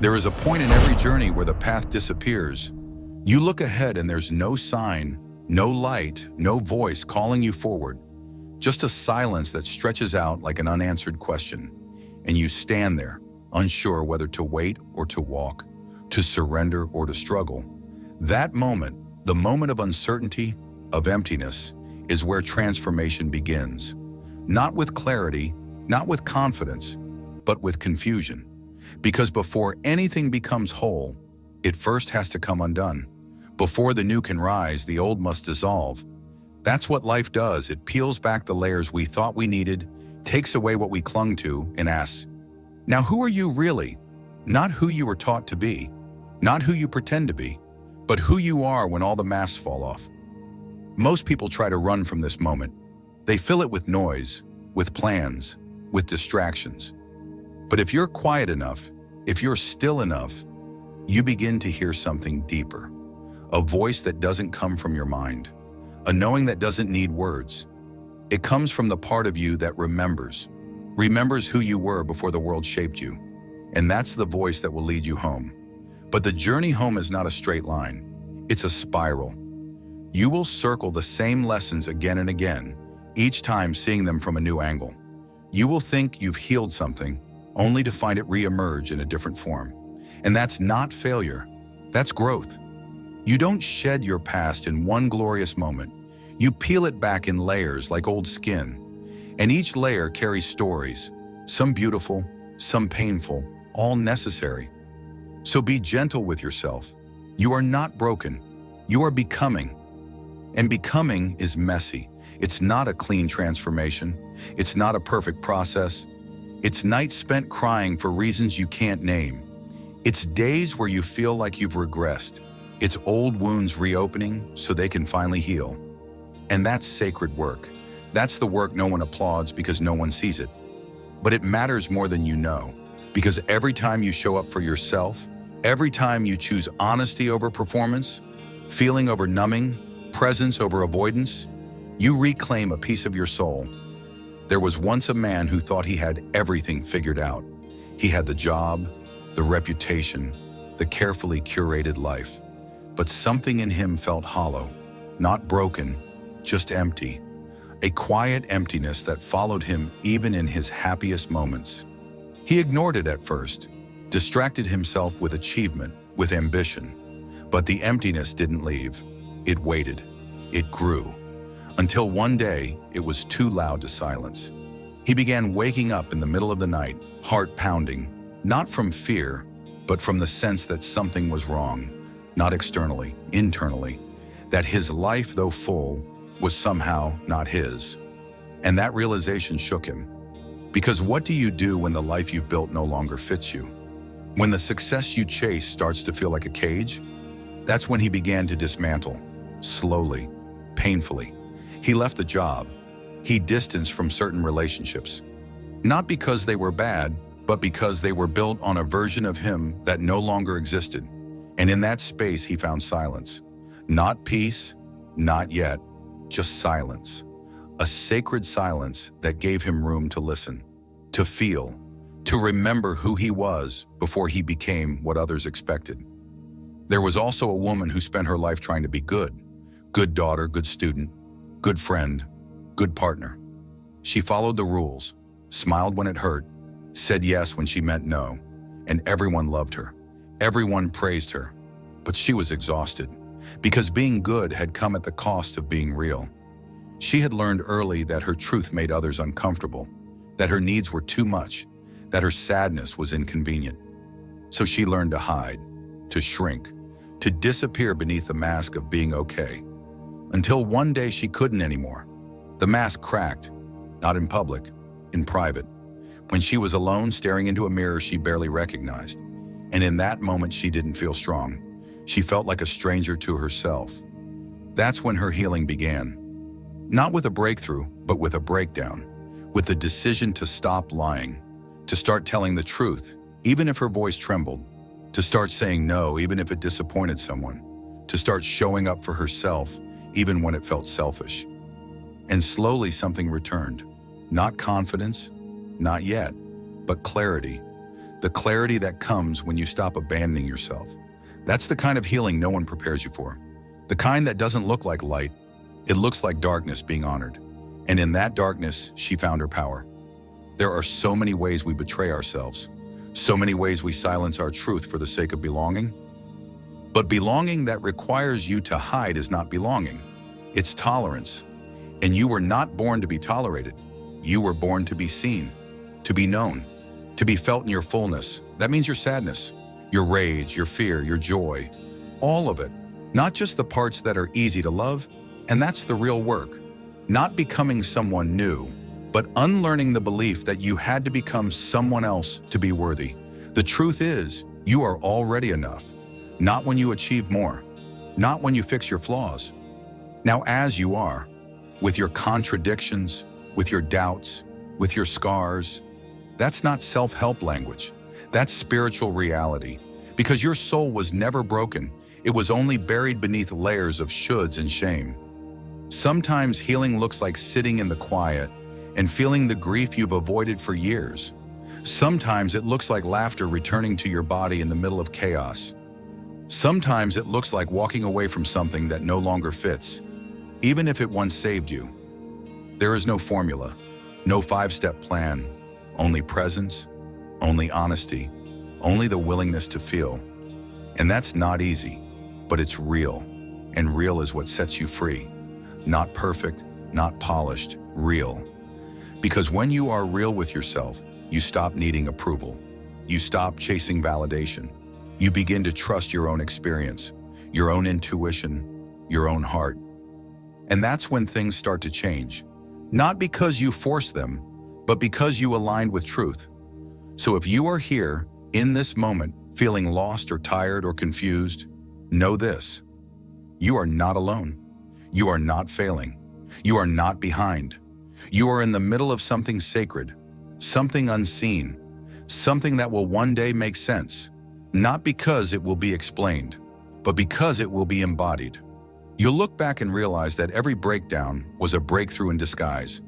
There is a point in every journey where the path disappears. You look ahead and there's no sign, no light, no voice calling you forward. Just a silence that stretches out like an unanswered question. And you stand there, unsure whether to wait or to walk, to surrender or to struggle. That moment, the moment of uncertainty, of emptiness, is where transformation begins. Not with clarity, not with confidence, but with confusion. Because before anything becomes whole, it first has to come undone. Before the new can rise, the old must dissolve. That's what life does. It peels back the layers we thought we needed, takes away what we clung to, and asks, now who are you really? Not who you were taught to be, not who you pretend to be, but who you are when all the masks fall off. Most people try to run from this moment. They fill it with noise, with plans, with distractions. But if you're quiet enough, if you're still enough, you begin to hear something deeper. A voice that doesn't come from your mind. A knowing that doesn't need words. It comes from the part of you that remembers who you were before the world shaped you. And that's the voice that will lead you home. But the journey home is not a straight line. It's a spiral. You will circle the same lessons again and again, each time seeing them from a new angle. You will think you've healed something, only to find it re-emerge in a different form. And that's not failure, that's growth. You don't shed your past in one glorious moment. You peel it back in layers like old skin. And each layer carries stories, some beautiful, some painful, all necessary. So be gentle with yourself. You are not broken, you are becoming. And becoming is messy. It's not a clean transformation. It's not a perfect process. It's nights spent crying for reasons you can't name. It's days where you feel like you've regressed. It's old wounds reopening so they can finally heal. And that's sacred work. That's the work no one applauds because no one sees it. But it matters more than you know, because every time you show up for yourself, every time you choose honesty over performance, feeling over numbing, presence over avoidance, you reclaim a piece of your soul. There was once a man who thought he had everything figured out. He had the job, the reputation, the carefully curated life. But something in him felt hollow, not broken, just empty. A quiet emptiness that followed him even in his happiest moments. He ignored it at first, distracted himself with achievement, with ambition. But the emptiness didn't leave. It waited. It grew. Until one day, it was too loud to silence. He began waking up in the middle of the night, heart pounding, not from fear, but from the sense that something was wrong, not externally, internally, that his life, though full, was somehow not his. And that realization shook him. Because what do you do when the life you've built no longer fits you? When the success you chase starts to feel like a cage? That's when he began to dismantle, slowly, painfully. He left the job. He distanced from certain relationships. Not because they were bad, but because they were built on a version of him that no longer existed. And in that space, he found silence. Not peace, not yet, just silence. A sacred silence that gave him room to listen, to feel, to remember who he was before he became what others expected. There was also a woman who spent her life trying to be good. Good daughter, good student, good friend, good partner. She followed the rules, smiled when it hurt, said yes when she meant no, and everyone loved her. Everyone praised her. But she was exhausted, because being good had come at the cost of being real. She had learned early that her truth made others uncomfortable, that her needs were too much, that her sadness was inconvenient. So she learned to hide, to shrink, to disappear beneath the mask of being okay. Until one day she couldn't anymore. The mask cracked, not in public, in private. When she was alone staring into a mirror she barely recognized. And in that moment she didn't feel strong. She felt like a stranger to herself. That's when her healing began. Not with a breakthrough, but with a breakdown. With the decision to stop lying. To start telling the truth, even if her voice trembled. To start saying no, even if it disappointed someone. To start showing up for herself, even when it felt selfish. And slowly something returned. Not confidence, not yet, but clarity. the clarity that comes when you stop abandoning yourself. That's the kind of healing no one prepares you for. The kind that doesn't look like light, it looks like darkness being honored. And in that darkness, she found her power. There are so many ways we betray ourselves, so many ways we silence our truth for the sake of belonging. But belonging that requires you to hide is not belonging. It's tolerance. And you were not born to be tolerated. You were born to be seen, to be known, to be felt in your fullness. That means your sadness, your rage, your fear, your joy, all of it. Not just the parts that are easy to love, and that's the real work. Not becoming someone new, but unlearning the belief that you had to become someone else to be worthy. The truth is, you are already enough. Not when you achieve more, not when you fix your flaws. Now as you are, with your contradictions, with your doubts, with your scars, that's not self-help language. That's spiritual reality. Because your soul was never broken. It was only buried beneath layers of shoulds and shame. Sometimes healing looks like sitting in the quiet and feeling the grief you've avoided for years. Sometimes it looks like laughter returning to your body in the middle of chaos. Sometimes it looks like walking away from something that no longer fits, even if it once saved you. There is no formula, no 5-step plan, only presence, only honesty, only the willingness to feel. And that's not easy, but it's real. And real is what sets you free. Not perfect, not polished, real. Because when you are real with yourself, you stop needing approval. You stop chasing validation. You begin to trust your own experience, your own intuition, your own heart. And that's when things start to change. Not because you force them, but because you aligned with truth. So if you are here, in this moment, feeling lost or tired or confused, know this: you are not alone. You are not failing. You are not behind. You are in the middle of something sacred, something unseen, something that will one day make sense, not because it will be explained, but because it will be embodied. You'll look back and realize that every breakdown was a breakthrough in disguise,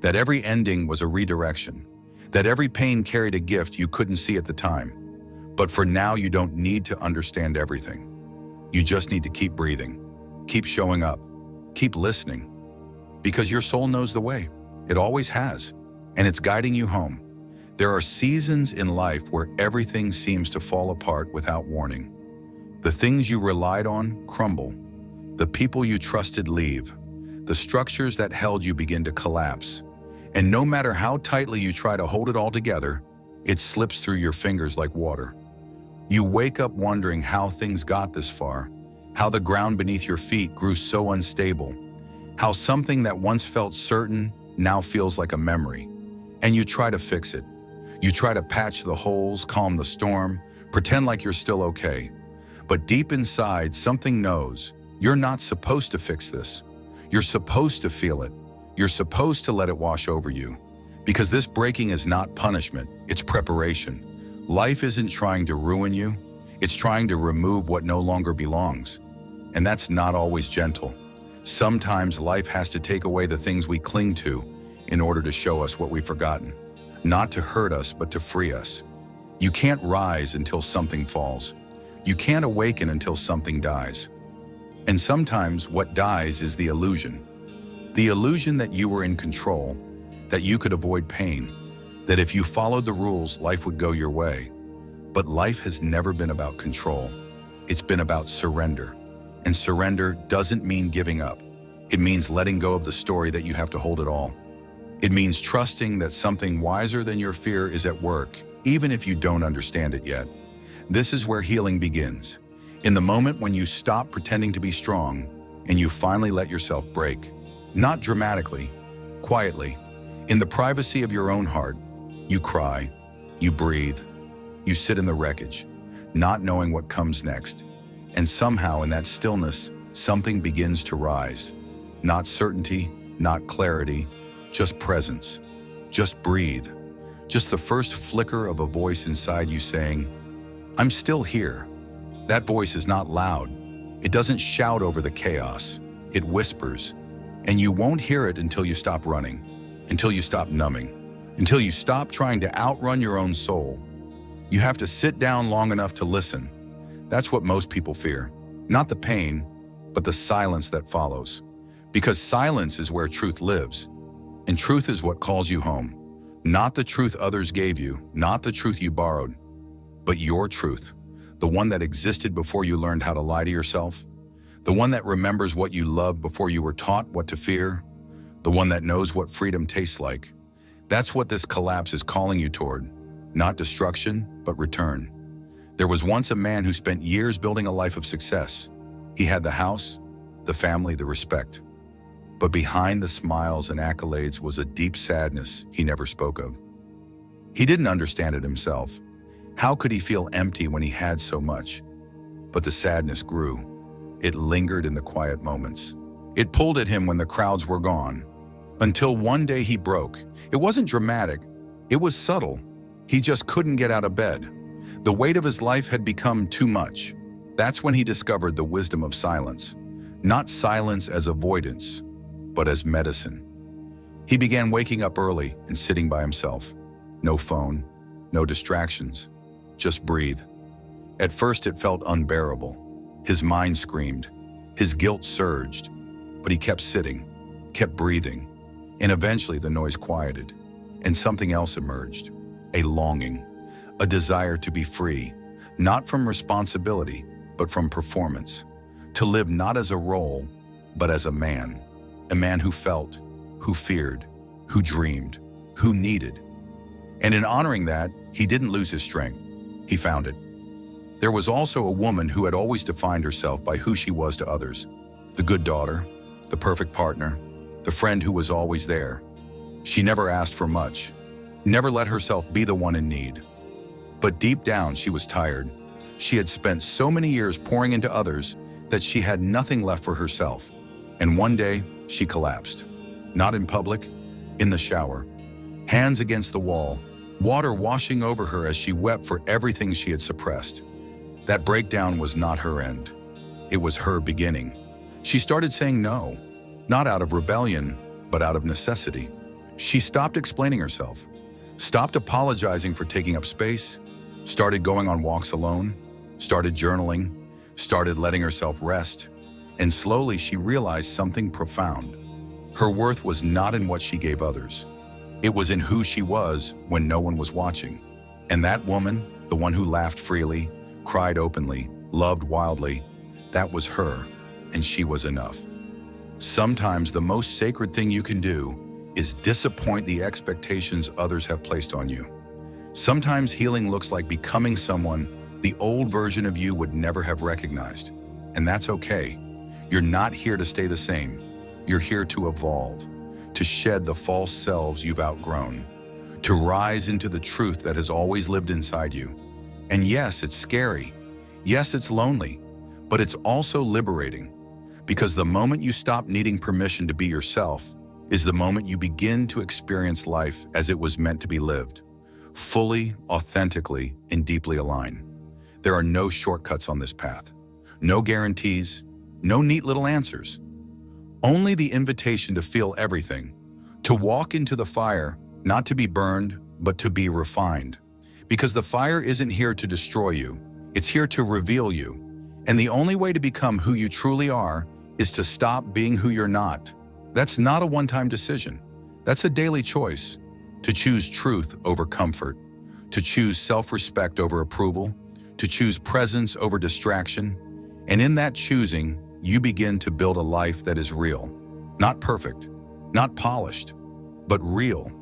that every ending was a redirection, that every pain carried a gift you couldn't see at the time. But for now, you don't need to understand everything. You just need to keep breathing, keep showing up, keep listening, because your soul knows the way. It always has, and it's guiding you home. There are seasons in life where everything seems to fall apart without warning. The things you relied on crumble. The people you trusted leave. The structures that held you begin to collapse. And no matter how tightly you try to hold it all together, it slips through your fingers like water. You wake up wondering how things got this far, how the ground beneath your feet grew so unstable, how something that once felt certain now feels like a memory. And you try to fix it. You try to patch the holes, calm the storm, pretend like you're still okay. But deep inside, something knows you're not supposed to fix this. You're supposed to feel it. You're supposed to let it wash over you. Because this breaking is not punishment, it's preparation. Life isn't trying to ruin you, it's trying to remove what no longer belongs. And that's not always gentle. Sometimes life has to take away the things we cling to in order to show us what we've forgotten. Not to hurt us, but to free us. You can't rise until something falls. You can't awaken until something dies. And sometimes what dies is the illusion. The illusion that you were in control, that you could avoid pain, that if you followed the rules, life would go your way. But life has never been about control. It's been about surrender. And surrender doesn't mean giving up. It means letting go of the story that you have to hold it all. It means trusting that something wiser than your fear is at work, even if you don't understand it yet. This is where healing begins. In the moment when you stop pretending to be strong and you finally let yourself break. Not dramatically, quietly. In the privacy of your own heart, you cry, you breathe, you sit in the wreckage, not knowing what comes next. And somehow in that stillness, something begins to rise. Not certainty, not clarity, just presence. Just breathe. Just the first flicker of a voice inside you saying, "I'm still here." That voice is not loud. It doesn't shout over the chaos. It whispers. And you won't hear it until you stop running, until you stop numbing, until you stop trying to outrun your own soul. You have to sit down long enough to listen. That's what most people fear. Not the pain, but the silence that follows. Because silence is where truth lives. And truth is what calls you home. Not the truth others gave you, not the truth you borrowed, but your truth. The one that existed before you learned how to lie to yourself. The one that remembers what you loved before you were taught what to fear. The one that knows what freedom tastes like. That's what this collapse is calling you toward. Not destruction, but return. There was once a man who spent years building a life of success. He had the house, the family, the respect. But behind the smiles and accolades was a deep sadness he never spoke of. He didn't understand it himself. How could he feel empty when he had so much? But the sadness grew. It lingered in the quiet moments. It pulled at him when the crowds were gone. Until one day he broke. It wasn't dramatic. It was subtle. He just couldn't get out of bed. The weight of his life had become too much. That's when he discovered the wisdom of silence. Not silence as avoidance, but as medicine. He began waking up early and sitting by himself. No phone, no distractions, just breathe. At first it felt unbearable. His mind screamed, his guilt surged, but he kept sitting, kept breathing, and eventually the noise quieted, and something else emerged, a longing, a desire to be free, not from responsibility, but from performance, to live not as a role, but as a man who felt, who feared, who dreamed, who needed. And in honoring that, he didn't lose his strength. He found it. There was also a woman who had always defined herself by who she was to others. The good daughter, the perfect partner, the friend who was always there. She never asked for much, never let herself be the one in need. But deep down, she was tired. She had spent so many years pouring into others that she had nothing left for herself. And one day, she collapsed. Not in public, in the shower. Hands against the wall, water washing over her as she wept for everything she had suppressed. That breakdown was not her end. It was her beginning. She started saying no, not out of rebellion, but out of necessity. She stopped explaining herself, stopped apologizing for taking up space, started going on walks alone, started journaling, started letting herself rest, and slowly she realized something profound. Her worth was not in what she gave others. It was in who she was when no one was watching. And that woman, the one who laughed freely, cried openly, loved wildly, that was her, and she was enough. Sometimes the most sacred thing you can do is disappoint the expectations others have placed on you. Sometimes healing looks like becoming someone the old version of you would never have recognized. And that's okay. You're not here to stay the same. You're here to evolve, to shed the false selves you've outgrown, to rise into the truth that has always lived inside you. And yes, it's scary. Yes, it's lonely, but it's also liberating. Because the moment you stop needing permission to be yourself is the moment you begin to experience life as it was meant to be lived, fully, authentically, and deeply aligned. There are no shortcuts on this path, no guarantees, no neat little answers. Only the invitation to feel everything, to walk into the fire, not to be burned, but to be refined. Because the fire isn't here to destroy you, it's here to reveal you. And the only way to become who you truly are is to stop being who you're not. That's not a one-time decision. That's a daily choice. To choose truth over comfort, to choose self-respect over approval, to choose presence over distraction. And in that choosing, you begin to build a life that is real. Not perfect, not polished, but real.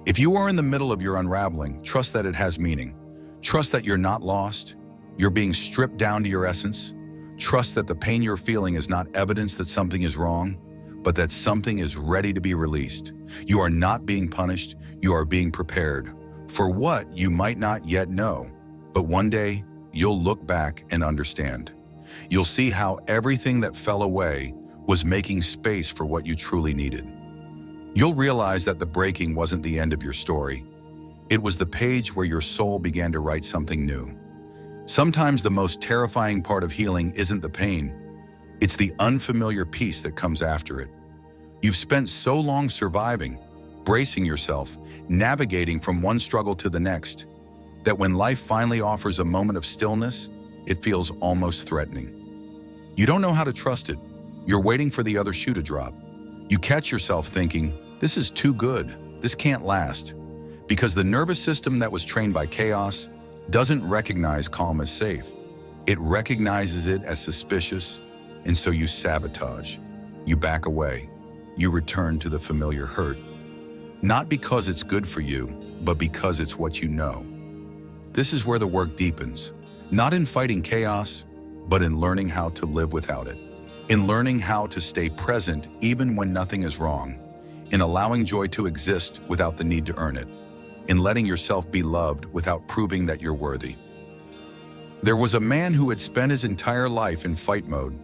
If you are in the middle of your unraveling, trust that it has meaning. Trust that you're not lost. You're being stripped down to your essence. Trust that the pain you're feeling is not evidence that something is wrong, but that something is ready to be released. You are not being punished. You are being prepared for what you might not yet know. But one day, you'll look back and understand. You'll see how everything that fell away was making space for what you truly needed. You'll realize that the breaking wasn't the end of your story. It was the page where your soul began to write something new. Sometimes the most terrifying part of healing isn't the pain. It's the unfamiliar peace that comes after it. You've spent so long surviving, bracing yourself, navigating from one struggle to the next. that when life finally offers a moment of stillness, it feels almost threatening. You don't know how to trust it. You're waiting for the other shoe to drop. You catch yourself thinking, this is too good, this can't last. Because the nervous system that was trained by chaos doesn't recognize calm as safe. It recognizes it as suspicious, and so you sabotage. You back away. You return to the familiar hurt. Not because it's good for you, but because it's what you know. This is where the work deepens, not in fighting chaos, but in learning how to live without it. In learning how to stay present even when nothing is wrong. In allowing joy to exist without the need to earn it. In letting yourself be loved without proving that you're worthy. There was a man who had spent his entire life in fight mode.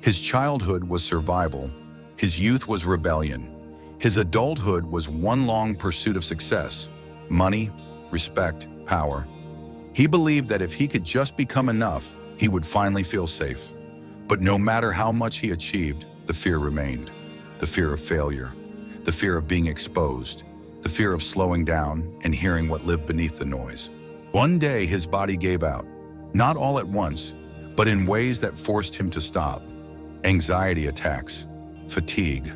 His childhood was survival. His youth was rebellion. His adulthood was one long pursuit of success, money, respect, power. He believed that if he could just become enough, he would finally feel safe. But no matter how much he achieved, the fear remained. The fear of failure, the fear of being exposed, the fear of slowing down and hearing what lived beneath the noise. One day his body gave out, not all at once, but in ways that forced him to stop. Anxiety attacks, fatigue,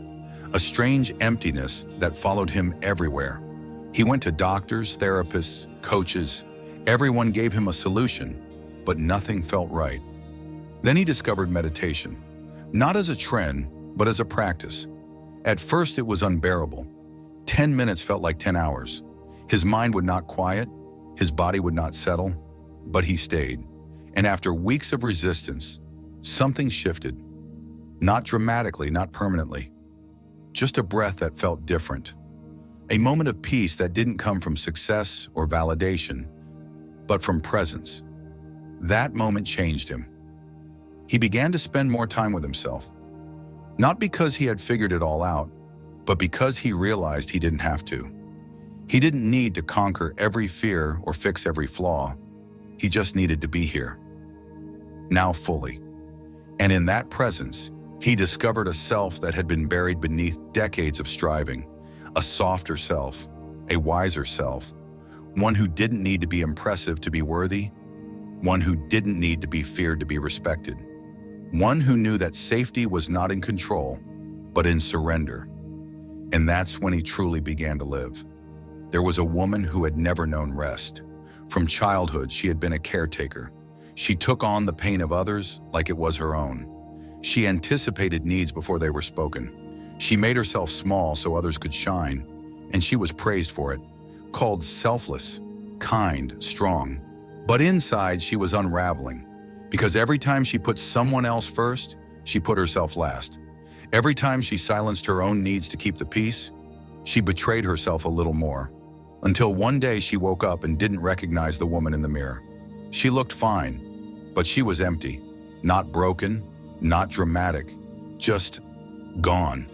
a strange emptiness that followed him everywhere. He went to doctors, therapists, coaches. Everyone gave him a solution, but nothing felt right. Then he discovered meditation, not as a trend, but as a practice. At first it was unbearable. 10 minutes felt like 10 hours. His mind would not quiet, his body would not settle, but he stayed. And after weeks of resistance, something shifted. Not dramatically, not permanently. Just a breath that felt different. A moment of peace that didn't come from success or validation, but from presence. That moment changed him. He began to spend more time with himself. Not because he had figured it all out, but because he realized he didn't have to. He didn't need to conquer every fear or fix every flaw. He just needed to be here. Now fully. And in that presence, he discovered a self that had been buried beneath decades of striving, a softer self, a wiser self, one who didn't need to be impressive to be worthy, one who didn't need to be feared to be respected, one who knew that safety was not in control, but in surrender. And that's when he truly began to live. There was a woman who had never known rest. From childhood, she had been a caretaker. She took on the pain of others like it was her own. She anticipated needs before they were spoken. She made herself small so others could shine, and she was praised for it, called selfless, kind, strong. But inside, she was unraveling, because every time she put someone else first, she put herself last. Every time she silenced her own needs to keep the peace, she betrayed herself a little more. Until one day she woke up and didn't recognize the woman in the mirror. She looked fine, but she was empty. Not broken, not dramatic, just gone.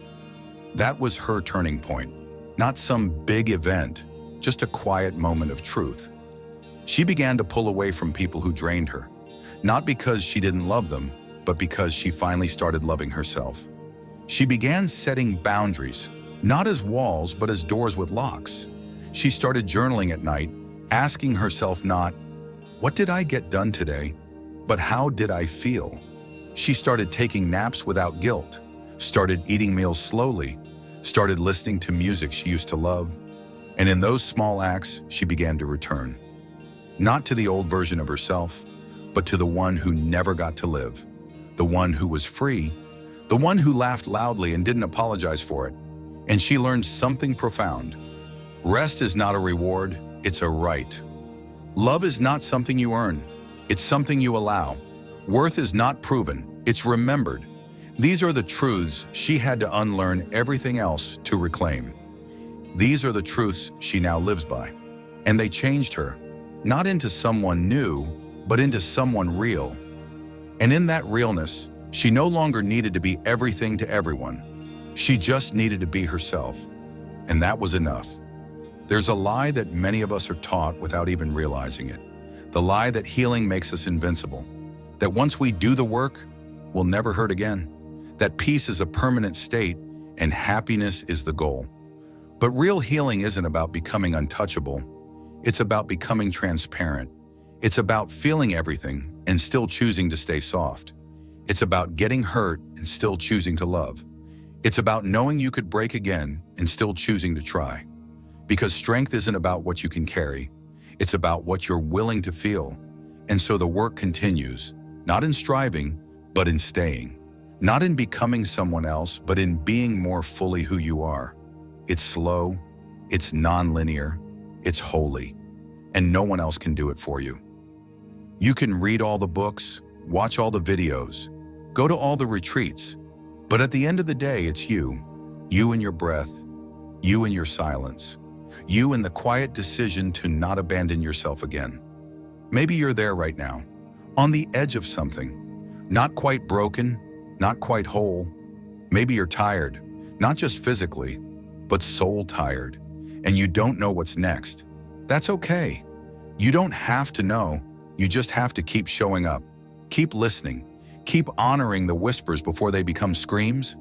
That was her turning point. Not some big event, just a quiet moment of truth. She began to pull away from people who drained her, not because she didn't love them, but because she finally started loving herself. She began setting boundaries, not as walls, but as doors with locks. She started journaling at night, asking herself not, what did I get done today, but how did I feel? She started taking naps without guilt, started eating meals slowly, started listening to music she used to love, and in those small acts, she began to return. Not to the old version of herself, but to the one who never got to live, the one who was free, the one who laughed loudly and didn't apologize for it. And she learned something profound. Rest is not a reward, it's a right. Love is not something you earn, it's something you allow. Worth is not proven, it's remembered. These are the truths she had to unlearn everything else to reclaim. These are the truths she now lives by. And they changed her, not into someone new, but into someone real. And in that realness, she no longer needed to be everything to everyone. She just needed to be herself. And that was enough. There's a lie that many of us are taught without even realizing it. The lie that healing makes us invincible. That once we do the work, we'll never hurt again. That peace is a permanent state and happiness is the goal. But real healing isn't about becoming untouchable. It's about becoming transparent. It's about feeling everything and still choosing to stay soft. It's about getting hurt and still choosing to love. It's about knowing you could break again and still choosing to try. Because strength isn't about what you can carry. It's about what you're willing to feel. And so the work continues, not in striving, but in staying. Not in becoming someone else, but in being more fully who you are. It's slow, it's non-linear, it's holy, and no one else can do it for you. You can read all the books, watch all the videos, go to all the retreats, but at the end of the day, it's you. You and your breath, you and your silence, you and the quiet decision to not abandon yourself again. Maybe you're there right now, on the edge of something, not quite broken, not quite whole. Maybe you're tired, not just physically, but soul tired, and you don't know what's next. That's okay. You don't have to know. You just have to keep showing up. Keep listening. Keep honoring the whispers before they become screams.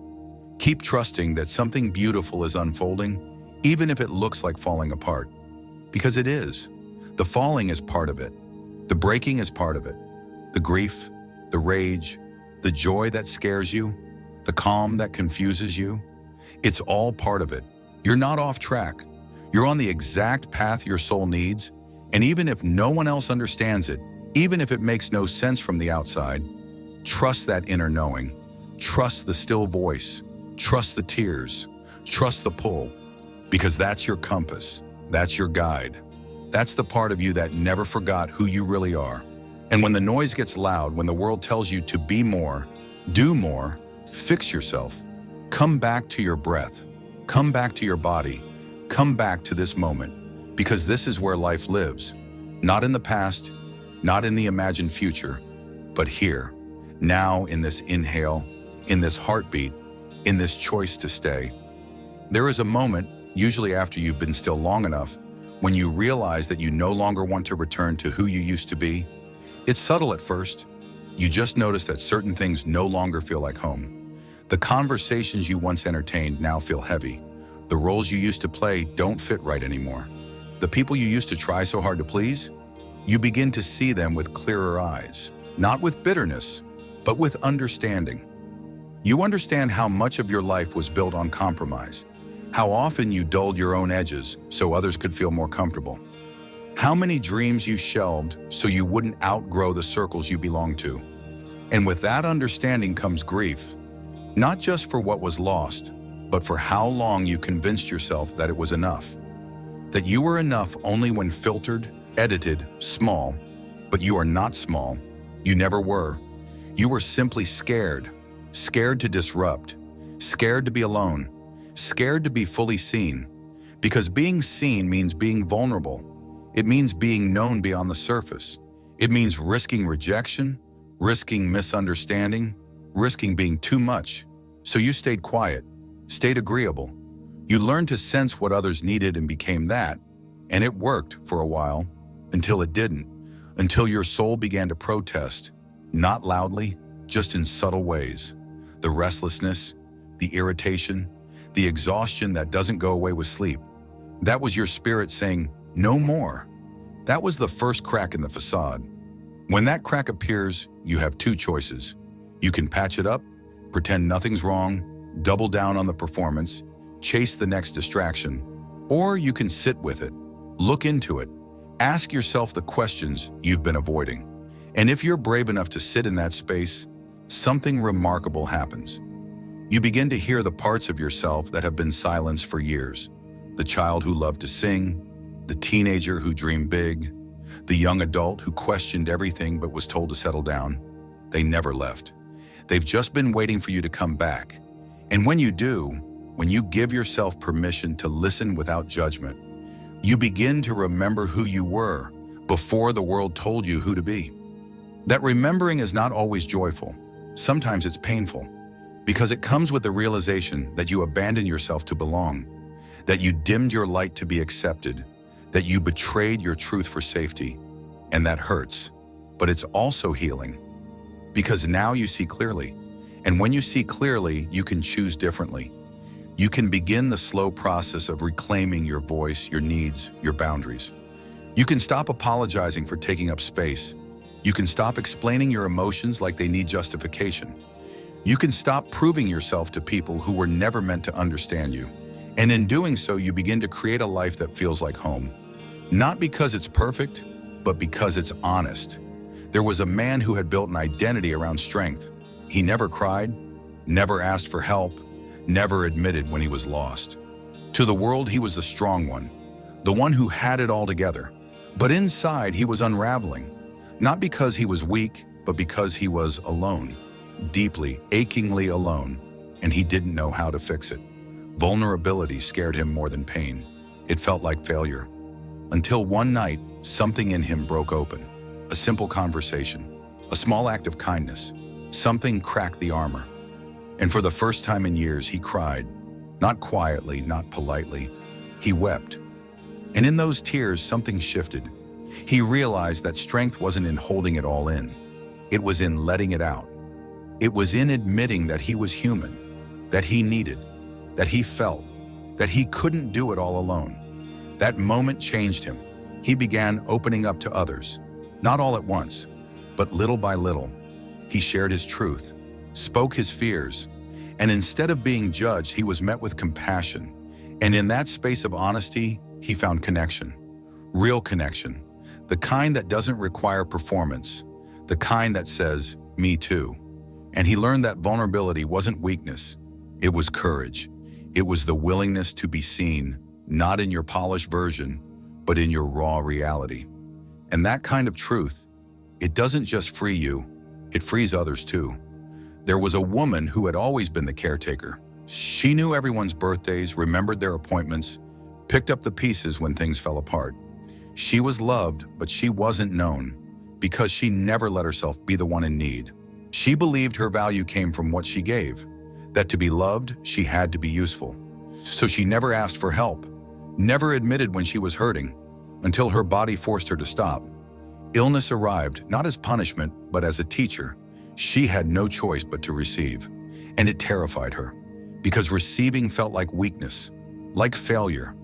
Keep trusting that something beautiful is unfolding, even if it looks like falling apart. Because it is. The falling is part of it. The breaking is part of it. The grief, the rage, the joy that scares you, the calm that confuses you. It's all part of it. You're not off track. You're on the exact path your soul needs, and even if no one else understands it, even if it makes no sense from the outside, trust that inner knowing. Trust the still voice. Trust the tears. Trust the pull, because that's your compass. That's your guide. That's the part of you that never forgot who you really are. And when the noise gets loud, when the world tells you to be more, do more, fix yourself, come back to your breath, come back to your body, come back to this moment, because this is where life lives. Not in the past, not in the imagined future, but here, now in this inhale, in this heartbeat, in this choice to stay. There is a moment, usually after you've been still long enough, when you realize that you no longer want to return to who you used to be. It's subtle at first. You just notice that certain things no longer feel like home. The conversations you once entertained now feel heavy. The roles you used to play don't fit right anymore. The people you used to try so hard to please, you begin to see them with clearer eyes, not with bitterness, but with understanding. You understand how much of your life was built on compromise, how often you dulled your own edges so others could feel more comfortable, how many dreams you shelved so you wouldn't outgrow the circles you belong to. And with that understanding comes grief, not just for what was lost, but for how long you convinced yourself that it was enough. That you were enough only when filtered, edited, small. But you are not small. You never were. You were simply scared. Scared to disrupt. Scared to be alone. Scared to be fully seen. Because being seen means being vulnerable. It means being known beyond the surface. It means risking rejection, risking misunderstanding, risking being too much. So you stayed quiet, stayed agreeable. You learned to sense what others needed and became that. And it worked for a while, until it didn't. Until your soul began to protest, not loudly, just in subtle ways. The restlessness, the irritation, the exhaustion that doesn't go away with sleep. That was your spirit saying, no more. That was the first crack in the facade. When that crack appears, you have two choices. You can patch it up, pretend nothing's wrong, double down on the performance, chase the next distraction. Or you can sit with it, look into it, ask yourself the questions you've been avoiding. And if you're brave enough to sit in that space, something remarkable happens. You begin to hear the parts of yourself that have been silenced for years. The child who loved to sing, the teenager who dreamed big, the young adult who questioned everything but was told to settle down. They never left. They've just been waiting for you to come back. And when you do, when you give yourself permission to listen without judgment, you begin to remember who you were before the world told you who to be. That remembering is not always joyful. Sometimes it's painful, because it comes with the realization that you abandoned yourself to belong, that you dimmed your light to be accepted, that you betrayed your truth for safety. And that hurts, but it's also healing, because now you see clearly. And when you see clearly, you can choose differently. You can begin the slow process of reclaiming your voice, your needs, your boundaries. You can stop apologizing for taking up space. You can stop explaining your emotions like they need justification. You can stop proving yourself to people who were never meant to understand you. And in doing so, you begin to create a life that feels like home. Not because it's perfect, but because it's honest. There was a man who had built an identity around strength. He never cried, never asked for help, never admitted when he was lost. To the world, he was the strong one, the one who had it all together. But inside, he was unraveling. Not because he was weak, but because he was alone. Deeply, achingly alone, and he didn't know how to fix it. Vulnerability scared him more than pain. It felt like failure. Until one night, something in him broke open. A simple conversation, a small act of kindness. Something cracked the armor. And for the first time in years, he cried. Not quietly, not politely. He wept. And in those tears, something shifted. He realized that strength wasn't in holding it all in. It was in letting it out. It was in admitting that he was human, that he needed, that he felt, that he couldn't do it all alone. That moment changed him. He began opening up to others, not all at once, but little by little. He shared his truth, spoke his fears, and instead of being judged, he was met with compassion. And in that space of honesty, he found connection, real connection, the kind that doesn't require performance, the kind that says, "Me too." And he learned that vulnerability wasn't weakness, it was courage. It was the willingness to be seen, not in your polished version, but in your raw reality. And that kind of truth, it doesn't just free you, it frees others too. There was a woman who had always been the caretaker. She knew everyone's birthdays, remembered their appointments, picked up the pieces when things fell apart. She was loved, but she wasn't known, because she never let herself be the one in need. She believed her value came from what she gave, that to be loved, she had to be useful. So she never asked for help, never admitted when she was hurting, until her body forced her to stop. Illness arrived, not as punishment, but as a teacher. She had no choice but to receive, and it terrified her, because receiving felt like weakness, like failure.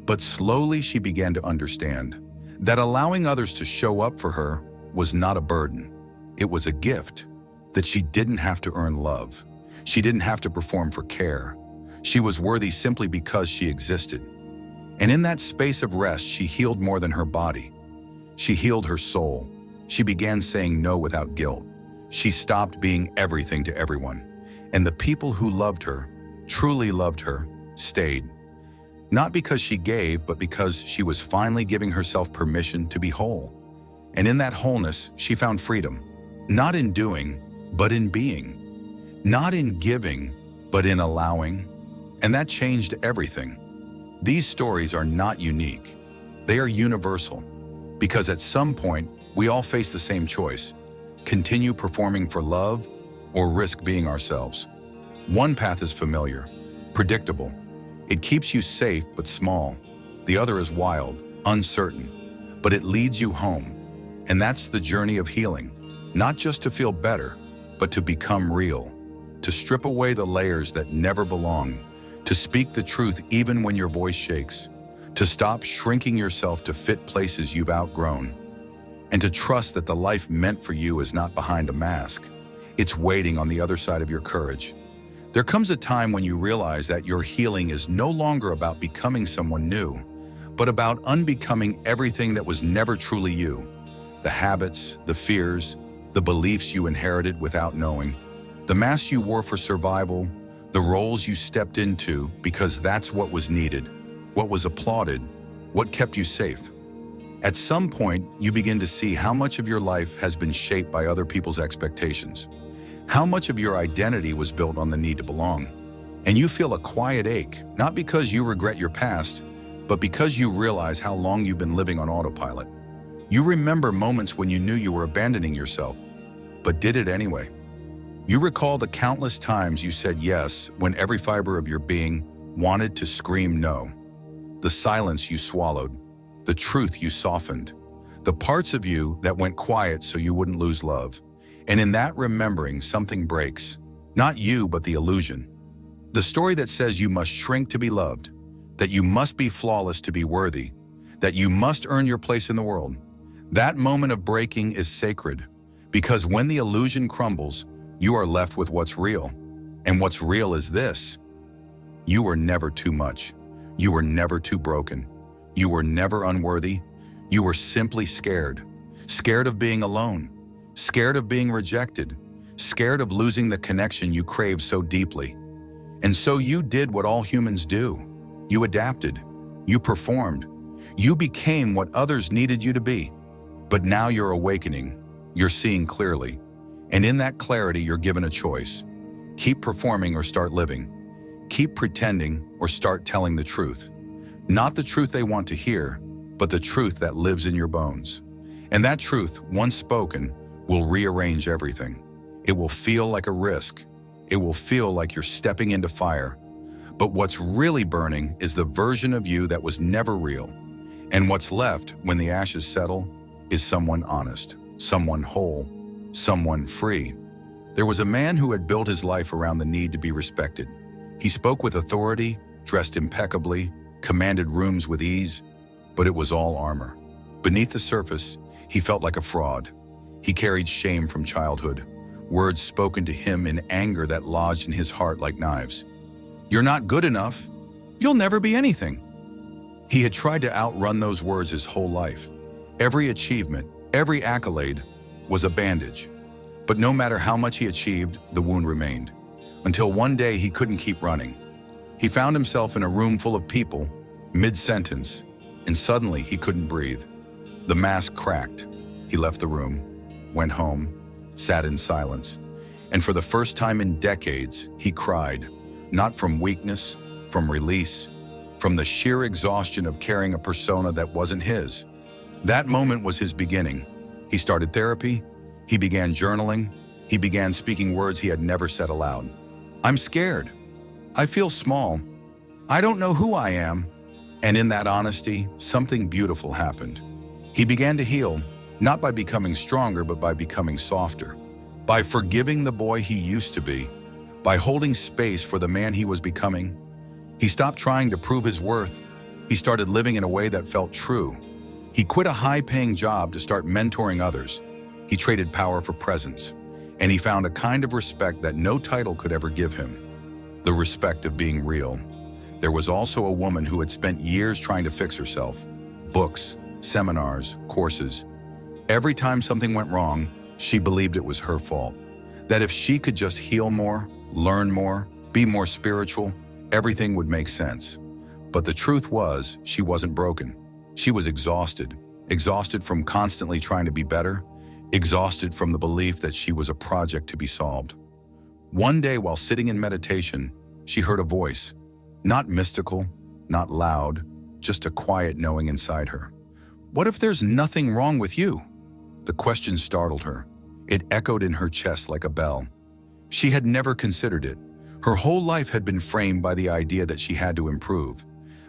But slowly she began to understand that allowing others to show up for her was not a burden. It was a gift, that she didn't have to earn love. She didn't have to perform for care. She was worthy simply because she existed. And in that space of rest, she healed more than her body. She healed her soul. She began saying no without guilt. She stopped being everything to everyone. And the people who loved her, truly loved her, stayed. Not because she gave, but because she was finally giving herself permission to be whole. And in that wholeness, she found freedom. Not in doing, but in being. Not in giving, but in allowing. And that changed everything. These stories are not unique. They are universal. Because at some point, we all face the same choice. Continue performing for love, or risk being ourselves. One path is familiar, predictable. It keeps you safe but small. The other is wild, uncertain, but it leads you home. And that's the journey of healing. Not just to feel better, but to become real. To strip away the layers that never belong. To speak the truth even when your voice shakes. To stop shrinking yourself to fit places you've outgrown. And to trust that the life meant for you is not behind a mask. It's waiting on the other side of your courage. There comes a time when you realize that your healing is no longer about becoming someone new, but about unbecoming everything that was never truly you. The habits, the fears, the beliefs you inherited without knowing, the masks you wore for survival, the roles you stepped into because that's what was needed, what was applauded, what kept you safe. At some point, you begin to see how much of your life has been shaped by other people's expectations, how much of your identity was built on the need to belong. And you feel a quiet ache, not because you regret your past, but because you realize how long you've been living on autopilot. You remember moments when you knew you were abandoning yourself, but did it anyway. You recall the countless times you said yes when every fiber of your being wanted to scream no. The silence you swallowed, the truth you softened, the parts of you that went quiet so you wouldn't lose love. And in that remembering, something breaks. Not you, but the illusion. The story that says you must shrink to be loved, that you must be flawless to be worthy, that you must earn your place in the world. That moment of breaking is sacred, because when the illusion crumbles, you are left with what's real. And what's real is this: you were never too much. You were never too broken. You were never unworthy. You were simply scared. Scared of being alone. Scared of being rejected. Scared of losing the connection you crave so deeply. And so you did what all humans do. You adapted. You performed. You became what others needed you to be. But now you're awakening. You're seeing clearly. And in that clarity, you're given a choice. Keep performing or start living. Keep pretending or start telling the truth. Not the truth they want to hear, but the truth that lives in your bones. And that truth, once spoken, will rearrange everything. It will feel like a risk. It will feel like you're stepping into fire. But what's really burning is the version of you that was never real. And what's left when the ashes settle is someone honest, someone whole, someone free. There was a man who had built his life around the need to be respected. He spoke with authority, dressed impeccably, commanded rooms with ease, but it was all armor. Beneath the surface, he felt like a fraud. He carried shame from childhood, words spoken to him in anger that lodged in his heart like knives. You're not good enough. You'll never be anything. He had tried to outrun those words his whole life. Every achievement, every accolade was a bandage. But no matter how much he achieved, the wound remained. Until one day he couldn't keep running. He found himself in a room full of people, mid-sentence, and suddenly he couldn't breathe. The mask cracked. He left the room, went home, sat in silence. And for the first time in decades, he cried, not from weakness, from release, from the sheer exhaustion of carrying a persona that wasn't his. That moment was his beginning. He started therapy. He began journaling. He began speaking words he had never said aloud. I'm scared. I feel small. I don't know who I am. And in that honesty, something beautiful happened. He began to heal, not by becoming stronger, but by becoming softer. By forgiving the boy he used to be. By holding space for the man he was becoming. He stopped trying to prove his worth. He started living in a way that felt true. He quit a high-paying job to start mentoring others. He traded power for presence. And he found a kind of respect that no title could ever give him. The respect of being real. There was also a woman who had spent years trying to fix herself. Books, seminars, courses. Every time something went wrong, she believed it was her fault. That if she could just heal more, learn more, be more spiritual, everything would make sense. But the truth was, she wasn't broken. She was exhausted. Exhausted from constantly trying to be better. Exhausted from the belief that she was a project to be solved. One day while sitting in meditation, she heard a voice. Not mystical, not loud, just a quiet knowing inside her. What if there's nothing wrong with you? The question startled her. It echoed in her chest like a bell. She had never considered it. Her whole life had been framed by the idea that she had to improve.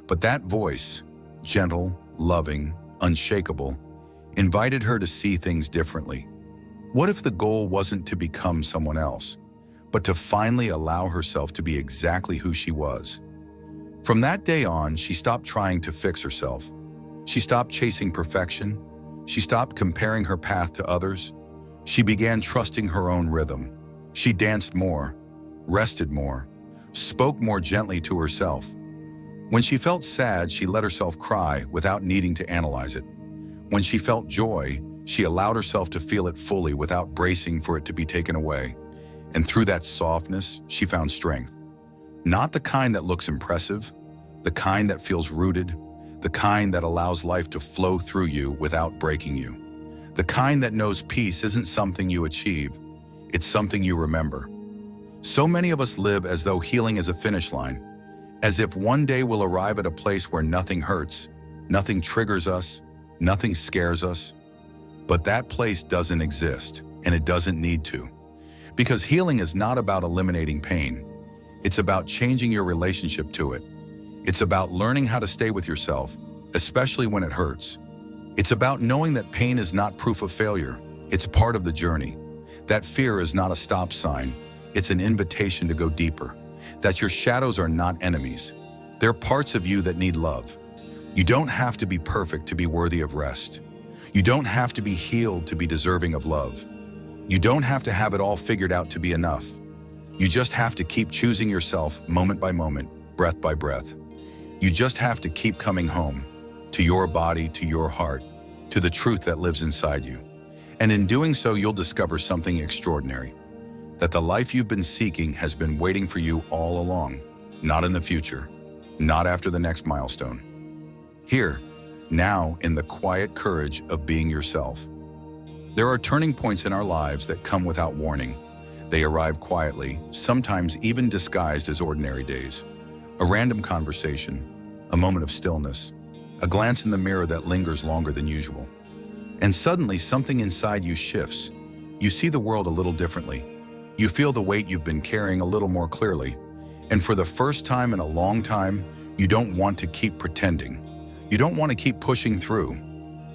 But that voice, gentle, loving, unshakable, invited her to see things differently. What if the goal wasn't to become someone else, but to finally allow herself to be exactly who she was? From that day on, she stopped trying to fix herself. She stopped chasing perfection. She stopped comparing her path to others. She began trusting her own rhythm. She danced more, rested more, spoke more gently to herself. When she felt sad, she let herself cry without needing to analyze it. When she felt joy, she allowed herself to feel it fully without bracing for it to be taken away. And through that softness, she found strength. Not the kind that looks impressive, the kind that feels rooted, the kind that allows life to flow through you without breaking you. The kind that knows peace isn't something you achieve, it's something you remember. So many of us live as though healing is a finish line, as if one day we'll arrive at a place where nothing hurts, nothing triggers us, nothing scares us. But that place doesn't exist, and it doesn't need to. Because healing is not about eliminating pain. It's about changing your relationship to it. It's about learning how to stay with yourself, especially when it hurts. It's about knowing that pain is not proof of failure. It's part of the journey. That fear is not a stop sign. It's an invitation to go deeper. That your shadows are not enemies. They're parts of you that need love. You don't have to be perfect to be worthy of rest. You don't have to be healed to be deserving of love. You don't have to have it all figured out to be enough. You just have to keep choosing yourself moment by moment, breath by breath. You just have to keep coming home, to your body, to your heart, to the truth that lives inside you. And in doing so, you'll discover something extraordinary. That the life you've been seeking has been waiting for you all along, not in the future, not after the next milestone. Here, now, in the quiet courage of being yourself. There are turning points in our lives that come without warning. They arrive quietly, sometimes even disguised as ordinary days. A random conversation, a moment of stillness, a glance in the mirror that lingers longer than usual. And suddenly something inside you shifts. You see the world a little differently. You feel the weight you've been carrying a little more clearly. And for the first time in a long time, you don't want to keep pretending. You don't want to keep pushing through.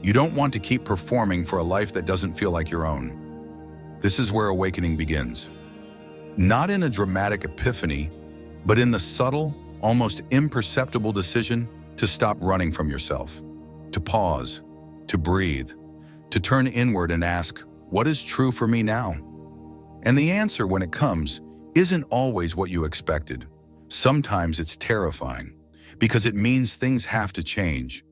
You don't want to keep performing for a life that doesn't feel like your own. This is where awakening begins. Not in a dramatic epiphany, but in the subtle, almost imperceptible decision to stop running from yourself, to pause, to breathe, to turn inward and ask, what is true for me now? And the answer, when it comes, isn't always what you expected. Sometimes it's terrifying, because it means things have to change.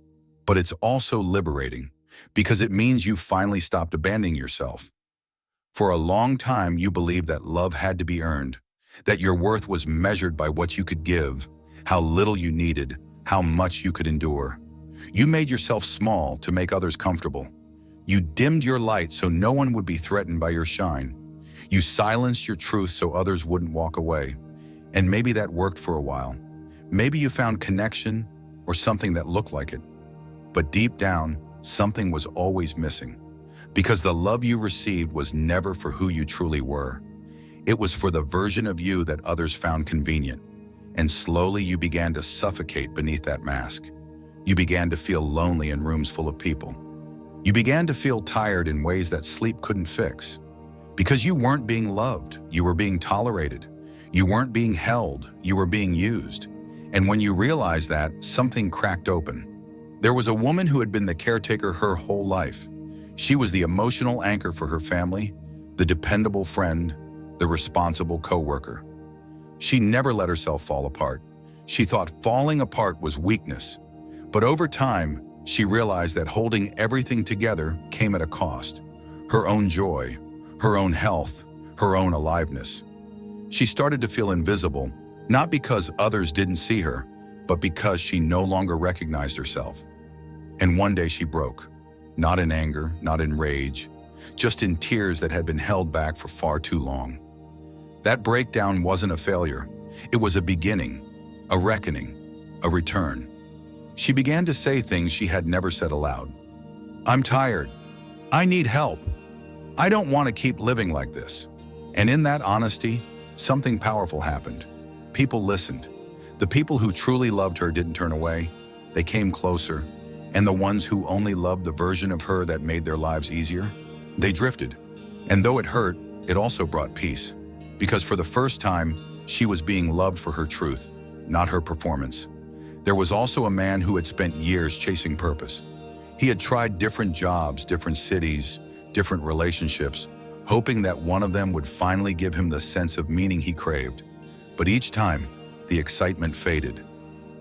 But it's also liberating, because it means you finally stopped abandoning yourself. For a long time, you believed that love had to be earned, that your worth was measured by what you could give, how little you needed, how much you could endure. You made yourself small to make others comfortable. You dimmed your light so no one would be threatened by your shine. You silenced your truth so others wouldn't walk away. And maybe that worked for a while. Maybe you found connection or something that looked like it. But deep down, something was always missing. Because the love you received was never for who you truly were. It was for the version of you that others found convenient. And slowly you began to suffocate beneath that mask. You began to feel lonely in rooms full of people. You began to feel tired in ways that sleep couldn't fix. Because you weren't being loved, you were being tolerated. You weren't being held, you were being used. And when you realized that, something cracked open. There was a woman who had been the caretaker her whole life. She was the emotional anchor for her family, the dependable friend, the responsible coworker. She never let herself fall apart. She thought falling apart was weakness. But over time, she realized that holding everything together came at a cost. Her own joy, her own health, her own aliveness. She started to feel invisible, not because others didn't see her, but because she no longer recognized herself. And one day she broke, not in anger, not in rage, just in tears that had been held back for far too long. That breakdown wasn't a failure. It was a beginning, a reckoning, a return. She began to say things she had never said aloud. I'm tired. I need help. I don't want to keep living like this. And in that honesty, something powerful happened. People listened. The people who truly loved her didn't turn away. They came closer. And the ones who only loved the version of her that made their lives easier, they drifted. And though it hurt, it also brought peace. Because for the first time, she was being loved for her truth, not her performance. There was also a man who had spent years chasing purpose. He had tried different jobs, different cities, different relationships, hoping that one of them would finally give him the sense of meaning he craved. But each time, the excitement faded.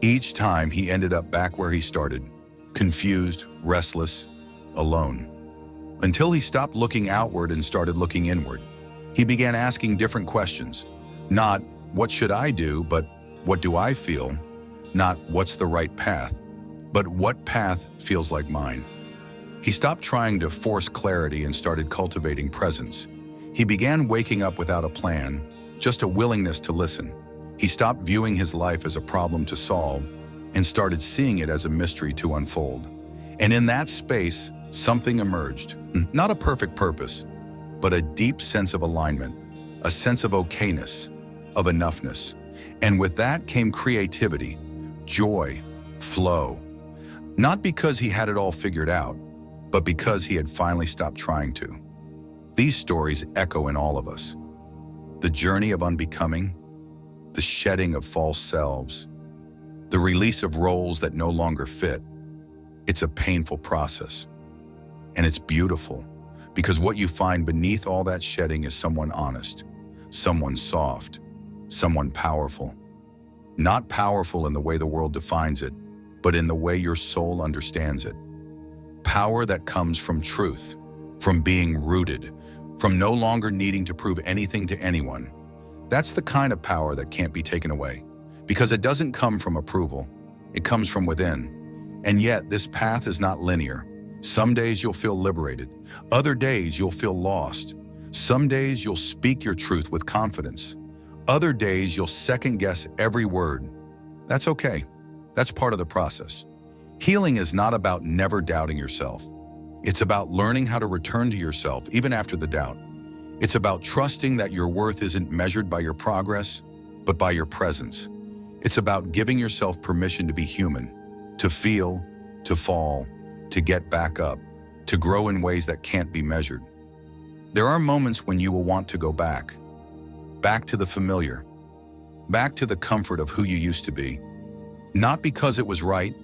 Each time, he ended up back where he started, confused, restless, alone. Until he stopped looking outward and started looking inward. He began asking different questions. Not, what should I do, but what do I feel? Not, what's the right path, but what path feels like mine? He stopped trying to force clarity and started cultivating presence. He began waking up without a plan, just a willingness to listen. He stopped viewing his life as a problem to solve and started seeing it as a mystery to unfold. And in that space, something emerged. Not a perfect purpose, but a deep sense of alignment, a sense of okayness, of enoughness. And with that came creativity, joy, flow. Not because he had it all figured out, but because he had finally stopped trying to. These stories echo in all of us. The journey of unbecoming, the shedding of false selves, the release of roles that no longer fit, It's a painful process. And it's beautiful, because what you find beneath all that shedding is someone honest, someone soft, someone powerful. Not powerful in the way the world defines it, but in the way your soul understands it. Power that comes from truth, from being rooted, from no longer needing to prove anything to anyone. That's the kind of power that can't be taken away, because it doesn't come from approval. It comes from within. And yet, this path is not linear. Some days you'll feel liberated. Other days you'll feel lost. Some days you'll speak your truth with confidence. Other days you'll second-guess every word. That's okay. That's part of the process. Healing is not about never doubting yourself. It's about learning how to return to yourself even after the doubt. It's about trusting that your worth isn't measured by your progress, but by your presence. It's about giving yourself permission to be human, to feel, to fall, to get back up, to grow in ways that can't be measured. There are moments when you will want to go back to the familiar, back to the comfort of who you used to be. Not because it was right,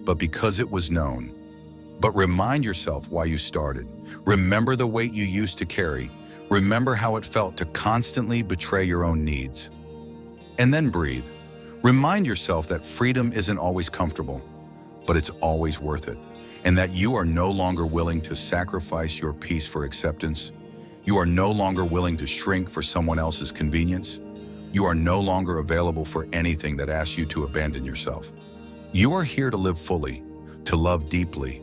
but because it was known. But remind yourself why you started. Remember the weight you used to carry. Remember how it felt to constantly betray your own needs. And then breathe. Remind yourself that freedom isn't always comfortable, but it's always worth it. And that you are no longer willing to sacrifice your peace for acceptance. You are no longer willing to shrink for someone else's convenience. You are no longer available for anything that asks you to abandon yourself. You are here to live fully, to love deeply,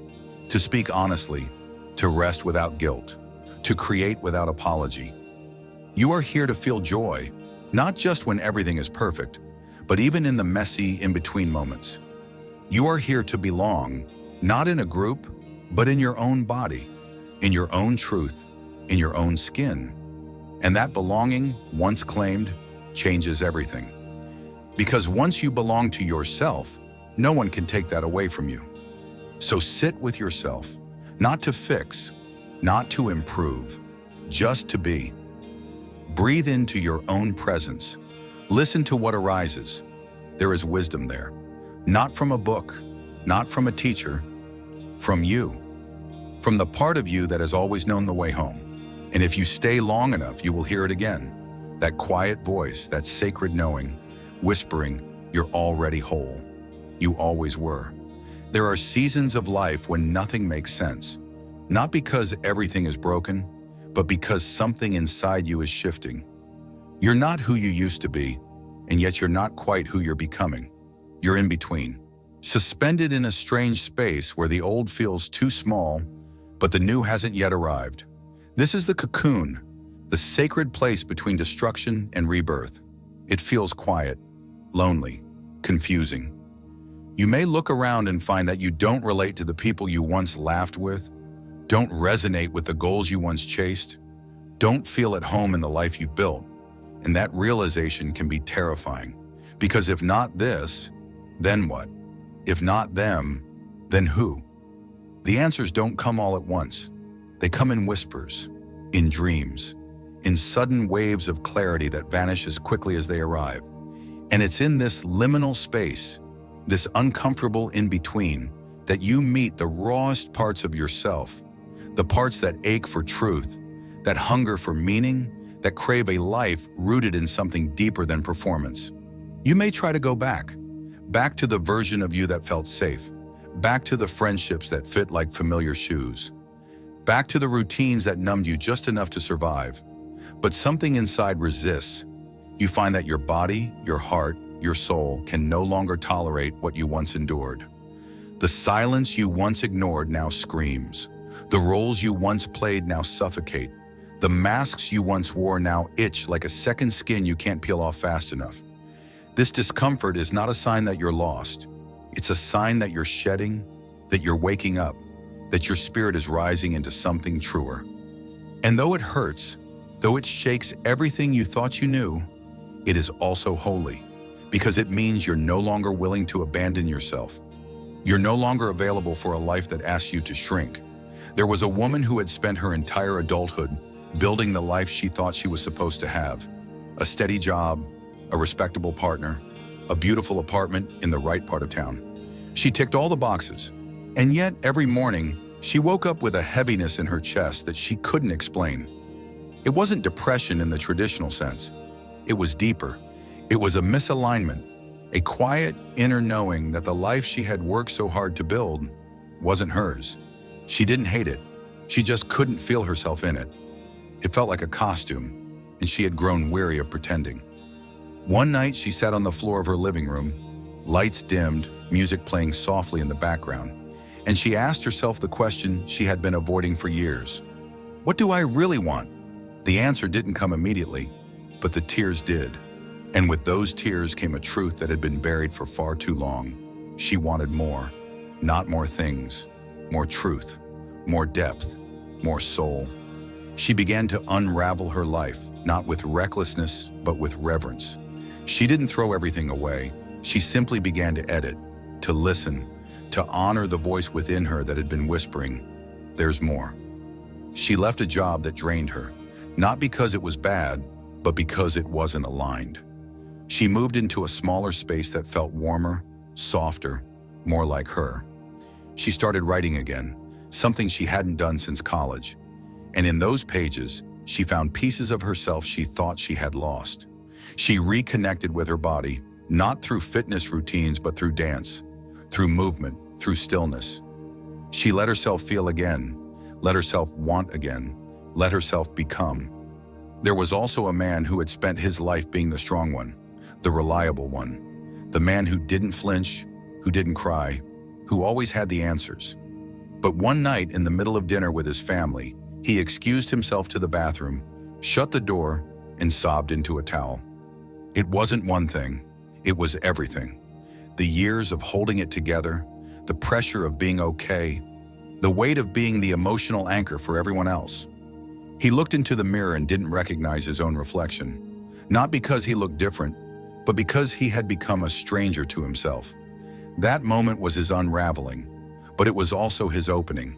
to speak honestly, to rest without guilt, to create without apology. You are here to feel joy, not just when everything is perfect, but even in the messy in-between moments. You are here to belong, not in a group, but in your own body, in your own truth, in your own skin. And that belonging, once claimed, changes everything. Because once you belong to yourself, no one can take that away from you. So sit with yourself, not to fix, not to improve, just to be. Breathe into your own presence. Listen to what arises. There is wisdom there, not from a book, not from a teacher, from you, from the part of you that has always known the way home. And if you stay long enough, you will hear it again. That quiet voice, that sacred knowing, whispering, you're already whole. You always were. There are seasons of life when nothing makes sense, not because everything is broken, but because something inside you is shifting. You're not who you used to be, and yet you're not quite who you're becoming. You're in between, suspended in a strange space where the old feels too small, but the new hasn't yet arrived. This is the cocoon, the sacred place between destruction and rebirth. It feels quiet, lonely, confusing. You may look around and find that you don't relate to the people you once laughed with, don't resonate with the goals you once chased, don't feel at home in the life you've built. And that realization can be terrifying, because if not this, then what? If not them, then who? The answers don't come all at once. They come in whispers, in dreams, in sudden waves of clarity that vanish as quickly as they arrive. And it's in this liminal space, this uncomfortable in-between, that you meet the rawest parts of yourself, the parts that ache for truth, that hunger for meaning, that crave a life rooted in something deeper than performance. You may try to go back to the version of you that felt safe, back to the friendships that fit like familiar shoes, back to the routines that numbed you just enough to survive. But something inside resists. You find that your body, your heart, your soul can no longer tolerate what you once endured. The silence you once ignored now screams. The roles you once played now suffocate. The masks you once wore now itch like a second skin you can't peel off fast enough. This discomfort is not a sign that you're lost. It's a sign that you're shedding, that you're waking up, that your spirit is rising into something truer. And though it hurts, though it shakes everything you thought you knew, it is also holy, because it means you're no longer willing to abandon yourself. You're no longer available for a life that asks you to shrink. There was a woman who had spent her entire adulthood building the life she thought she was supposed to have. A steady job, a respectable partner, a beautiful apartment in the right part of town. She ticked all the boxes. And yet, every morning, she woke up with a heaviness in her chest that she couldn't explain. It wasn't depression in the traditional sense. It was deeper. It was a misalignment, a quiet inner knowing that the life she had worked so hard to build wasn't hers. She didn't hate it. She just couldn't feel herself in it. It felt like a costume, and she had grown weary of pretending. One night, she sat on the floor of her living room, lights dimmed, music playing softly in the background, and she asked herself the question she had been avoiding for years. What do I really want? The answer didn't come immediately, but the tears did. And with those tears came a truth that had been buried for far too long. She wanted more, not more things, more truth, more depth, more soul. She began to unravel her life, not with recklessness, but with reverence. She didn't throw everything away. She simply began to edit, to listen, to honor the voice within her that had been whispering, "There's more." She left a job that drained her, not because it was bad, but because it wasn't aligned. She moved into a smaller space that felt warmer, softer, more like her. She started writing again, something she hadn't done since college. And in those pages, she found pieces of herself she thought she had lost. She reconnected with her body, not through fitness routines, but through dance, through movement, through stillness. She let herself feel again, let herself want again, let herself become. There was also a man who had spent his life being the strong one, the reliable one, the man who didn't flinch, who didn't cry, who always had the answers. But one night in the middle of dinner with his family, he excused himself to the bathroom, shut the door, and sobbed into a towel. It wasn't one thing, it was everything. The years of holding it together, the pressure of being okay, the weight of being the emotional anchor for everyone else. He looked into the mirror and didn't recognize his own reflection, not because he looked different, but because he had become a stranger to himself. That moment was his unraveling, but it was also his opening.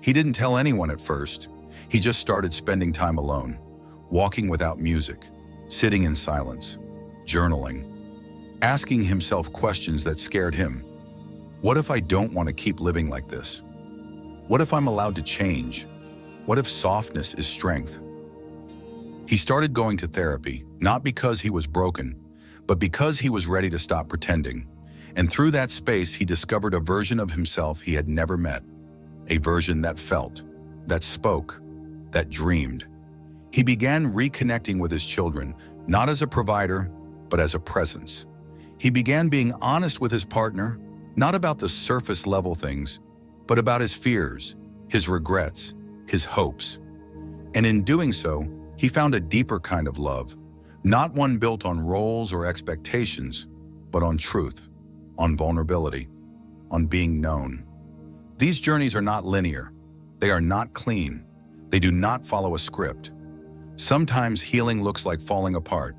He didn't tell anyone at first. He just started spending time alone, walking without music, sitting in silence, journaling, asking himself questions that scared him. What if I don't want to keep living like this? What if I'm allowed to change? What if softness is strength? He started going to therapy, not because he was broken, but because he was ready to stop pretending. And through that space, he discovered a version of himself he had never met, a version that felt, that spoke, that dreamed. He began reconnecting with his children, not as a provider, but as a presence. He began being honest with his partner, not about the surface level things, but about his fears, his regrets, his hopes. And in doing so, he found a deeper kind of love, not one built on roles or expectations, but on truth, on vulnerability, on being known. These journeys are not linear. They are not clean. They do not follow a script. Sometimes healing looks like falling apart.